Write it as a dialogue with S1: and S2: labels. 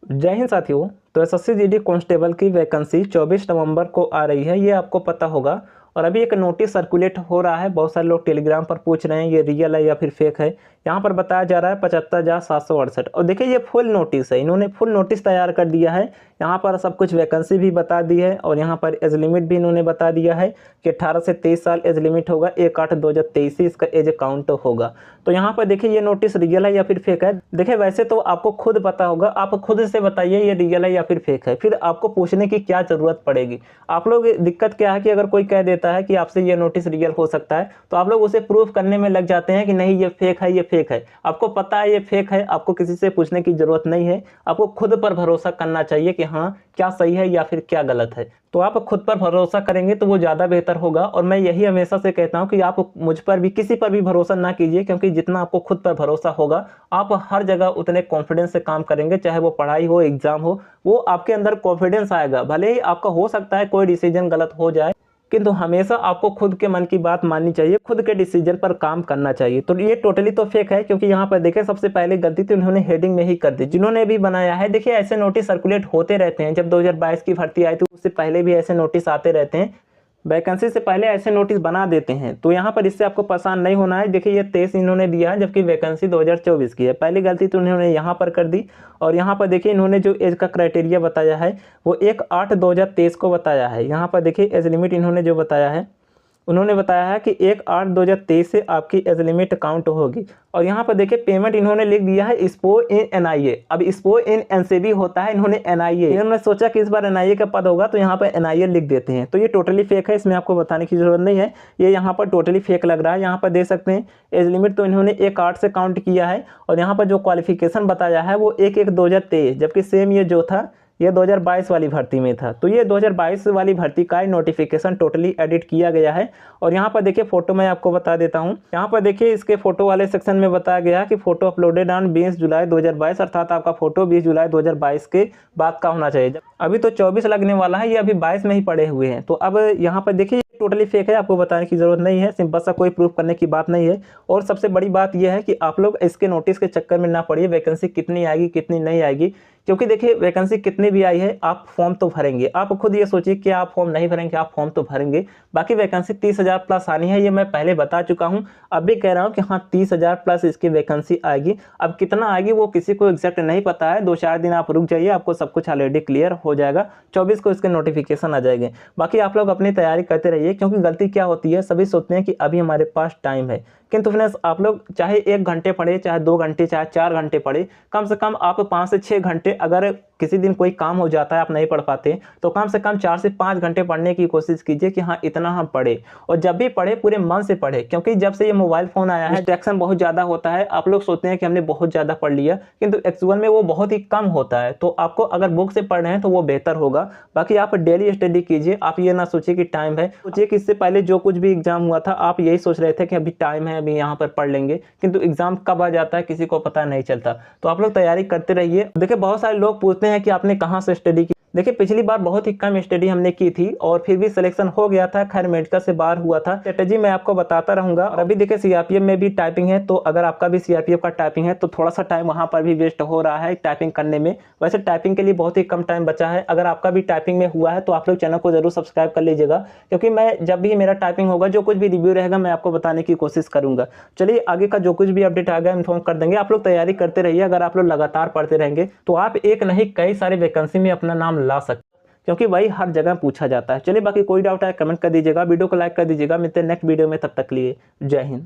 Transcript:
S1: जय हिंद साथियों। तो एसएससी जीडी कांस्टेबल की वैकेंसी 24 नवंबर को आ रही है, ये आपको पता होगा। और अभी एक नोटिस सर्कुलेट हो रहा है, बहुत सारे लोग टेलीग्राम पर पूछ रहे हैं ये रियल है या फिर फेक है। यहाँ पर बताया जा रहा है 75,768। और देखिए ये फुल नोटिस है, इन्होंने फुल नोटिस तैयार कर दिया है। यहाँ पर सब कुछ वैकेंसी भी बता दी है और यहाँ पर एज लिमिट भी इन्होंने बता दिया है कि 18 से 23 साल एज लिमिट होगा। 1/8/2023 से इसका एज काउंट होगा। तो यहाँ पर देखिए ये नोटिस रियल है या फिर फेक है। देखिए वैसे तो आपको खुद पता होगा, आप खुद से बताइए ये रियल है या फिर फेक है, फिर आपको पूछने की क्या जरूरत पड़ेगी। आप लोग दिक्कत क्या है कि अगर कोई कह देता है कि आपसे ये नोटिस रियल हो सकता है तो आप लोग उसे प्रूफ करने में लग जाते हैं कि नहीं ये फेक है, ये फेक है। आपको पता है ये फेक है, आपको किसी से पूछने की जरूरत नहीं है। आपको खुद पर भरोसा करना चाहिए कि हाँ क्या सही है या फिर क्या गलत है। तो आप खुद पर भरोसा करेंगे तो वो ज़्यादा बेहतर होगा। और मैं यही हमेशा से कहता हूं कि आप मुझ पर भी, किसी पर भी भरोसा ना कीजिए, क्योंकि जितना आपको खुद पर भरोसा होगा आप हर जगह उतने कॉन्फिडेंस से काम करेंगे। चाहे वो पढ़ाई हो, एग्जाम हो, वो आपके अंदर कॉन्फिडेंस आएगा। भले ही आपका हो सकता है कोई डिसीजन गलत हो जाए, किंतु हमेशा आपको खुद के मन की बात माननी चाहिए, खुद के डिसीजन पर काम करना चाहिए। तो ये टोटली तो फेक है, क्योंकि यहाँ पर देखिए सबसे पहले गलती तो उन्होंने हेडिंग में ही कर दी, जिन्होंने भी बनाया है। देखिए ऐसे नोटिस सर्कुलेट होते रहते हैं, जब 2022 की भर्ती आई थी उससे पहले भी ऐसे नोटिस आते रहते हैं। वैकेंसी से पहले ऐसे नोटिस बना देते हैं, तो यहाँ पर इससे आपको परेशान नहीं होना है। देखिए ये 23 इन्होंने दिया है, जबकि वैकेंसी 2024 की है। पहली गलती तो इन्होंने यहाँ पर कर दी। और यहाँ पर देखिए इन्होंने जो एज का क्राइटेरिया बताया है वो 1/8/2023 को बताया है। यहाँ पर देखिए एज लिमिट इन्होंने जो बताया है, उन्होंने बताया है कि 1/8/2023 से आपकी एज लिमिट काउंट होगी। और यहाँ पर देखिए पेमेंट इन्होंने लिख दिया है स्पो इन एनआईए। अब स्पो इन एनसीबी होता है, इन्होंने एनआईए, इन्होंने सोचा कि इस बार एनआईए का पद होगा तो यहाँ पर एनआईए लिख देते हैं। तो ये टोटली फेक है, इसमें आपको बताने की जरूरत नहीं है। ये यहाँ पर टोटली फेक लग रहा है। यहाँ पर देख सकते हैं एज लिमिट तो इन्होंने 1/8 से काउंट किया है। और यहाँ पर जो क्वालिफिकेशन बताया है वो 1/1/2023, जबकि सेम ये जो था ये 2022 वाली भर्ती में था। तो ये 2022 वाली भर्ती का नोटिफिकेशन टोटली एडिट किया गया है। और यहाँ पर देखिए फोटो मैं आपको बता देता हूँ। यहाँ पर देखिए इसके फोटो वाले सेक्शन में बताया गया कि फोटो अपलोडेड ऑन 20 जुलाई 2022, अर्थात आपका फोटो 20 जुलाई 2022 के बाद का होना चाहिए। अभी तो 24 लगने वाला है, ये अभी 22 में ही पड़े हुए हैं। तो अब यहाँ पर देखिए टोटली फेक है, आपको बताने की जरूरत नहीं है। सिंपल सा कोई प्रूफ करने की बात नहीं है। और सबसे बड़ी बात यह है कि आप लोग इसके नोटिस के चक्कर में ना पड़िए, वैकेंसी कितनी आएगी कितनी नहीं आएगी। क्योंकि देखिए वैकेंसी कितनी भी आई है आप फॉर्म तो भरेंगे। आप खुद ये सोचिए कि आप फॉर्म नहीं भरेंगे, आप फॉर्म तो भरेंगे। बाकी वैकेंसी 30,000 प्लस आनी है, ये मैं पहले बता चुका हूं। अब भी कह रहा हूं कि हाँ 30,000 प्लस इसकी वैकेंसी आएगी। अब कितना आएगी वो किसी को एग्जैक्ट नहीं पता है। 2-4 दिन आप रुक जाइए, आपको सब कुछ ऑलरेडी क्लियर हो जाएगा। 24 को इसके नोटिफिकेशन आ जाएंगे। बाकी आप लोग अपनी तैयारी करते रहिए, क्योंकि गलती क्या होती है, सभी सोचते हैं कि अभी हमारे पास टाइम है। किंतु फ्रेंड्स आप लोग चाहे 1 घंटे पढ़े, चाहे 2 घंटे, चाहे 4 घंटे पढ़े, कम से कम आप 5 से 6 घंटे, अगर किसी दिन कोई काम हो जाता है आप नहीं पढ़ पाते तो कम से कम 4 से 5 घंटे पढ़ने की कोशिश कीजिए कि हाँ इतना हम पढ़े। और जब भी पढ़े पूरे मन से पढ़े, क्योंकि जब से ये मोबाइल फोन आया है डिस्ट्रैक्शन बहुत ज़्यादा होता है। आप लोग सोचते हैं कि हमने बहुत ज़्यादा पढ़ लिया, किंतु एक्चुअल में वो बहुत ही कम होता है। तो आपको अगर बुक से पढ़ रहे हैं तो वो बेहतर होगा। बाकी आप डेली स्टडी कीजिए, आप ये ना सोचिए कि टाइम है। सोचिए कि इससे पहले जो कुछ भी एग्जाम हुआ था आप यही सोच रहे थे कि अभी टाइम है, अभी यहाँ पर पढ़ लेंगे, किंतु एग्जाम कब आ जाता है किसी को पता नहीं चलता। तो आप लोग तैयारी करते रहिए। देखिए बहुत सारे लोग पूछते हैं कि आपने कहाँ से स्टडी की। देखिए पिछली बार बहुत ही कम स्टडी हमने की थी और फिर भी सिलेक्शन हो गया था। खैर मेडिकल से बाहर हुआ था। स्ट्रेटेजी मैं आपको बताता रहूंगा। और अभी देखिए सीआरपीएफ में भी टाइपिंग है, तो अगर आपका भी सीआरपीएफ का टाइपिंग है तो थोड़ा सा टाइम वहां पर भी वेस्ट हो रहा है टाइपिंग करने में। वैसे टाइपिंग के लिए बहुत ही कम टाइम बचा है। अगर आपका भी टाइपिंग में हुआ है तो आप लोग चैनल को जरूर सब्सक्राइब कर लीजिएगा, क्योंकि मैं जब भी मेरा टाइपिंग होगा, जो कुछ भी रिव्यू रहेगा, मैं आपको बताने की कोशिश करूंगा। चलिए आगे का जो कुछ भी अपडेट आ गया इन्फॉर्म कर देंगे। आप लोग तैयारी करते रहिए। अगर आप लोग लगातार पढ़ते रहेंगे तो आप एक नहीं कई सारे वैकेंसी में अपना नाम ला सकते, क्योंकि वही हर जगह पूछा जाता है। चलिए बाकी कोई डाउट है कमेंट कर दीजिएगा, वीडियो को लाइक कर दीजिएगा। मिलते हैं नेक्स्ट वीडियो में, तब तक के लिए जय हिंद।